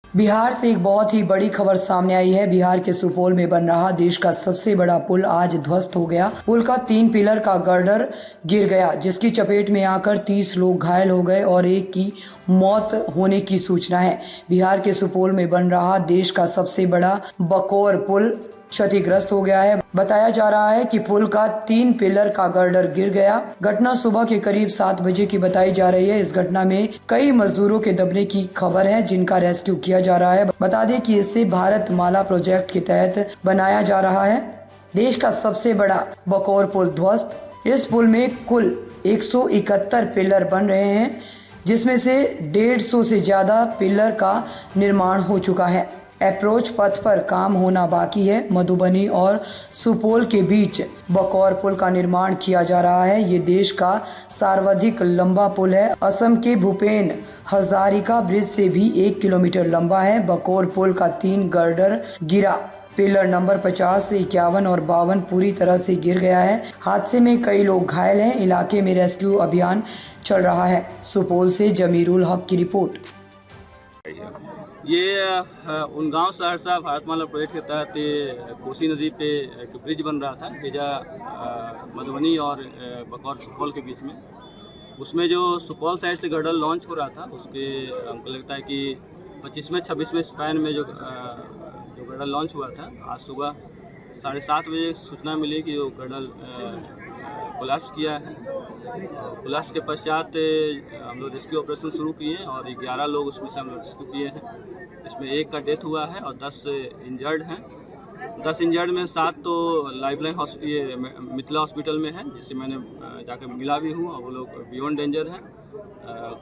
बिहार से एक बहुत ही बड़ी खबर सामने आई है। बिहार के सुपौल में बन रहा देश का सबसे बड़ा पुल आज ध्वस्त हो गया। पुल का 3 पिलर का गर्डर गिर गया, जिसकी चपेट में आकर 30 लोग घायल हो गए और एक की मौत होने की सूचना है। बिहार के सुपौल में बन रहा देश का सबसे बड़ा बकौर पुल क्षतिग्रस्त हो गया है। बताया जा रहा है कि पुल का 3 पिलर का गर्डर गिर गया। घटना सुबह के करीब 7 बजे की बताई जा रही है। इस घटना में कई मजदूरों के दबने की खबर है, जिनका रेस्क्यू किया जा रहा है। बता दें कि इसे भारत माला प्रोजेक्ट के तहत बनाया जा रहा है। देश का सबसे बड़ा बकौर पुल ध्वस्त। इस पुल में कुल 171 पिलर बन रहे हैं, जिसमें से 150 से ज्यादा पिलर का निर्माण हो चुका है। अप्रोच पथ पर काम होना बाकी है। मधुबनी और सुपौल के बीच बकौर पुल का निर्माण किया जा रहा है। ये देश का सर्वाधिक लंबा पुल है। असम के भूपेन हजारिका ब्रिज से भी 1 किलोमीटर लंबा है। बकौर पुल का 3 गर्डर गिरा। पिलर नंबर 50, 51 और 52 पूरी तरह से गिर गया है। हादसे में कई लोग घायल हैं। इलाके में रेस्क्यू अभियान चल रहा है। सुपौल से जमीरुल हक की रिपोर्ट। ये उनगांव सहरसा भारतमाला प्रोजेक्ट के तहत ये कोसी नदी पे एक ब्रिज बन रहा था, भेजा मधुबनी और बकौर सुपौल के बीच में। उसमें जो सुपौल साइड से गर्डर लॉन्च हो रहा था, उसके हमको लगता है कि 25वें 26वें स्पैन में जो गर्डर लॉन्च हुआ था, आज सुबह 7:30 बजे सूचना मिली कि वो गर्डर कोलैप्स किया है। कोलैप्स के पश्चात हम लोग रेस्क्यू ऑपरेशन शुरू किए और 11 लोग उसमें से हम लोग रेस्क्यू किए हैं। इसमें 1 का डेथ हुआ है और 10 इंजर्ड हैं। 10 इंजर्ड में 7 तो लाइफलाइन ये मिथिला हॉस्पिटल में है, जिससे मैंने जाकर मिला भी हूँ और वो लोग बियॉन्ड डेंजर हैं।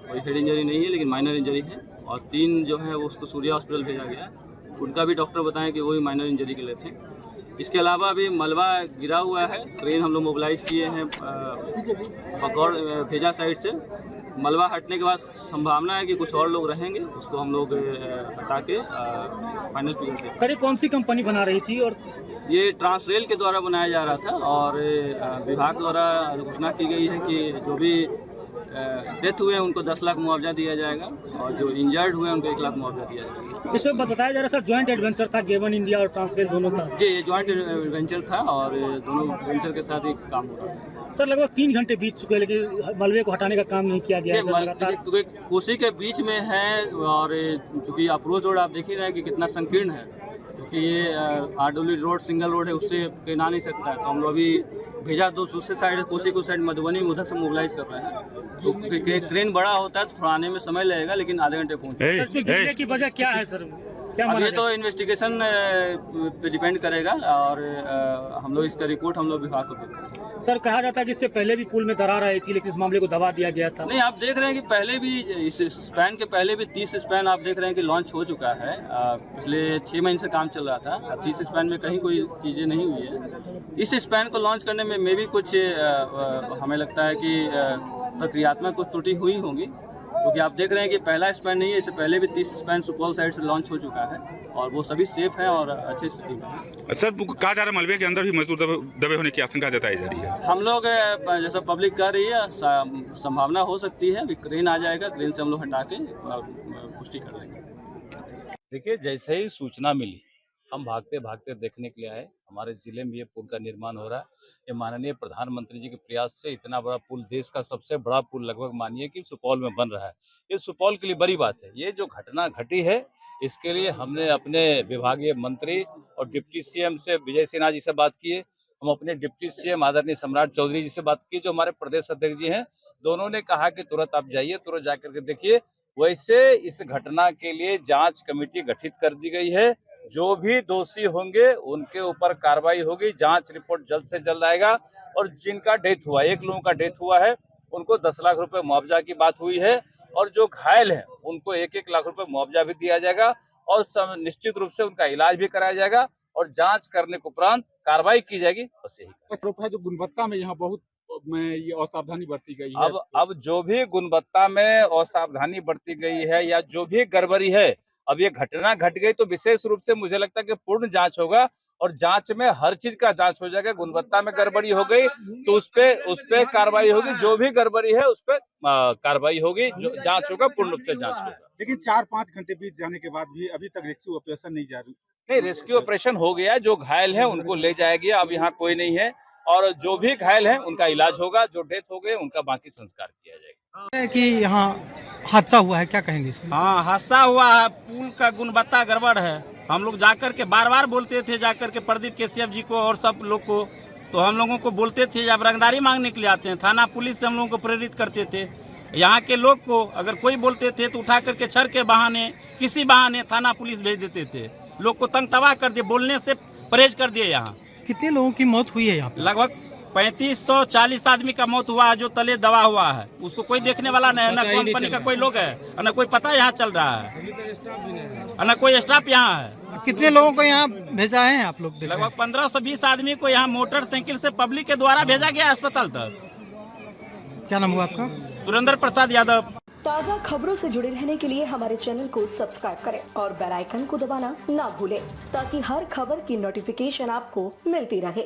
कोई हेड इंजरी नहीं है, लेकिन माइनर इंजरी है। और 3 जो है वो उसको सूर्या हॉस्पिटल भेजा गया। उनका भी डॉक्टर बताएं कि वही माइनर इंजरी के लिए थे। इसके अलावा अभी मलबा गिरा हुआ है। क्रेन हम लोग मोबिलाइज किए हैं बकौर भेजा साइड से। मलबा हटने के बाद संभावना है कि कुछ और लोग रहेंगे, उसको हम लोग हटा के फाइनल फिगर देंगे। सर, ये कौन सी कंपनी बना रही थी? और ये ट्रांसरेल के द्वारा बनाया जा रहा था और विभाग द्वारा घोषणा की गई है कि जो भी डेथ हुए हैं उनको 10 लाख मुआवजा दिया जाएगा और जो इंजर्ड हुए हैं उनको 1 लाख मुआवजा दिया जाएगा। इसमें बताया जा रहा है सर, जॉइंट एडवेंचर था गेवन इंडिया और ट्रांसरेल दोनों का। जी, ये जॉइंट एडवेंचर था और दोनों वेंचर के साथ ही काम हो रहा था। सर, लगभग 3 घंटे बीत चुके हैं, लेकिन मलबे को हटाने का काम नहीं किया गया है। क्योंकि कोसी के बीच में है और चूँकि अप्रोच रोड आप देख ही रहे हैं कि कितना संकीर्ण है, क्योंकि ये RW रोड सिंगल रोड है, उससे ट्रेन आ नहीं सकता है। तो हम लोग अभी भेजा दूसरे साइड कोसी को साइड मधुबनी उधर से मोबिलाइज कर रहे हैं। तो ट्रेन बड़ा होता है तो थोड़ा आने में समय लगेगा, लेकिन आधे घंटे पहुँचे। गिरने की वजह क्या है सर? अब ये तो इन्वेस्टिगेशन पे डिपेंड करेगा और हम लोग इसका रिपोर्ट हम लोग विभाग को देते हैं। सर, कहा जाता है कि इससे पहले भी पुल में दरार आई थी, लेकिन इस मामले को दबा दिया गया था। नहीं, आप देख रहे हैं कि पहले भी इस स्पैन के पहले भी 30 स्पैन आप देख रहे हैं कि लॉन्च हो चुका है। पिछले 6 महीने से काम चल रहा था। 30 स्पैन में कहीं कोई चीज़ें नहीं हुई है। इस स्पैन को लॉन्च करने में भी कुछ हमें लगता है कि प्रक्रियात्मक कुछ त्रुटि हुई होंगी, क्योंकि आप देख रहे हैं कि पहला स्पैन नहीं है, इससे पहले भी 30 स्पैन सुपौल साइड से लॉन्च हो चुका है और वो सभी सेफ हैं और अच्छी स्थिति में है। सर, कहा जा रहा है मलबे के अंदर भी मजदूर दबे होने की आशंका जताई जा रही है। हम लोग जैसा पब्लिक कह रही है, संभावना हो सकती है। अभी क्रेन आ जाएगा, क्रेन से हम लोग हटा के पुष्टि कर लेंगे। देखिए, जैसे ही सूचना मिली हम भागते भागते देखने के लिए आए। हमारे ज़िले में ये पुल का निर्माण हो रहा है। ये माननीय प्रधानमंत्री जी के प्रयास से इतना बड़ा पुल, देश का सबसे बड़ा पुल लगभग मानिए कि सुपौल में बन रहा है। ये सुपौल के लिए बड़ी बात है। ये जो घटना घटी है, इसके लिए हमने अपने विभागीय मंत्री और डिप्टी CM से विजय सिन्हा जी से बात किए। हम अपने डिप्टी CM आदरणीय सम्राट चौधरी जी से बात की, जो हमारे प्रदेश अध्यक्ष जी हैं। दोनों ने कहा कि तुरंत आप जाइए, तुरंत जाकर के देखिए। वैसे इस घटना के लिए जांच कमेटी गठित कर दी गई है। जो भी दोषी होंगे उनके ऊपर कार्रवाई होगी। जांच रिपोर्ट जल्द से जल्द आएगा। और जिनका डेथ हुआ, 1 लोगों का डेथ हुआ है, उनको 10 लाख रुपए मुआवजा की बात हुई है। और जो घायल हैं उनको 1-1 लाख रुपए मुआवजा भी दिया जाएगा और निश्चित रूप से उनका इलाज भी कराया जाएगा और जांच करने के उपरांत कार्रवाई की जाएगी। बस यही है। जो गुणवत्ता में यहाँ बहुत में ये असावधानी बरती गई है। अब जो भी गुणवत्ता में असावधानी बरती गई है या जो भी गड़बड़ी है, अब ये घटना घट गई तो विशेष रूप से मुझे लगता है कि पूर्ण जांच होगा और जांच में हर चीज का जांच हो जाएगा। गुणवत्ता में गड़बड़ी हो गई तो उस पे कार्रवाई होगी, जो भी गड़बड़ी है उस पे कार्रवाई होगी, जो जांच होगा पूर्ण रूप से जांच होगा। लेकिन 4-5 घंटे बीत जाने के बाद भी अभी तक रेस्क्यू ऑपरेशन नहीं जारी। नहीं, रेस्क्यू ऑपरेशन हो गया, जो घायल है उनको ले जाया गया, अब यहाँ कोई नहीं है, और जो भी घायल है उनका इलाज होगा, जो डेथ हो गए उनका बाकी संस्कार किया जाएगा। है कि यहाँ हादसा हुआ है, क्या कहेंगे इसमें? हाँ, हादसा हुआ है, पुल का गुणवत्ता गड़बड़ है। हम लोग जाकर के बार बार बोलते थे, जाकर के प्रदीप केसीएफ जी को और सब लोग को, तो हम लोगों को बोलते थे जब रंगदारी मांगने के लिए आते हैं, थाना पुलिस से हम लोगों को प्रेरित करते थे। यहाँ के लोग को अगर कोई बोलते थे तो उठा करके छर के बहाने, किसी बहाने थाना पुलिस भेज देते थे। लोग को तंग तबाह कर दिए, बोलने से परहेज कर दिए। यहाँ कितने लोगों की मौत हुई है यहाँ पे? लगभग 3540 आदमी का मौत हुआ है, जो तले दबा हुआ है। उसको कोई देखने वाला नहीं है, न कंपनी का कोई लोग है, न कोई पता यहाँ चल रहा है, न कोई स्टाफ यहाँ है। कितने लोगों को यहाँ भेजा है आप लोग? लगभग 15 से 20 आदमी को यहाँ मोटरसाइकिल से पब्लिक के द्वारा भेजा गया अस्पताल तक। क्या नाम हुआ आपका? सुरेंद्र प्रसाद यादव। ताज़ा खबरों से जुड़े रहने के लिए हमारे चैनल को सब्सक्राइब करें और बेल आइकन को दबाना ना भूलें, ताकि हर खबर की नोटिफिकेशन आपको मिलती रहे।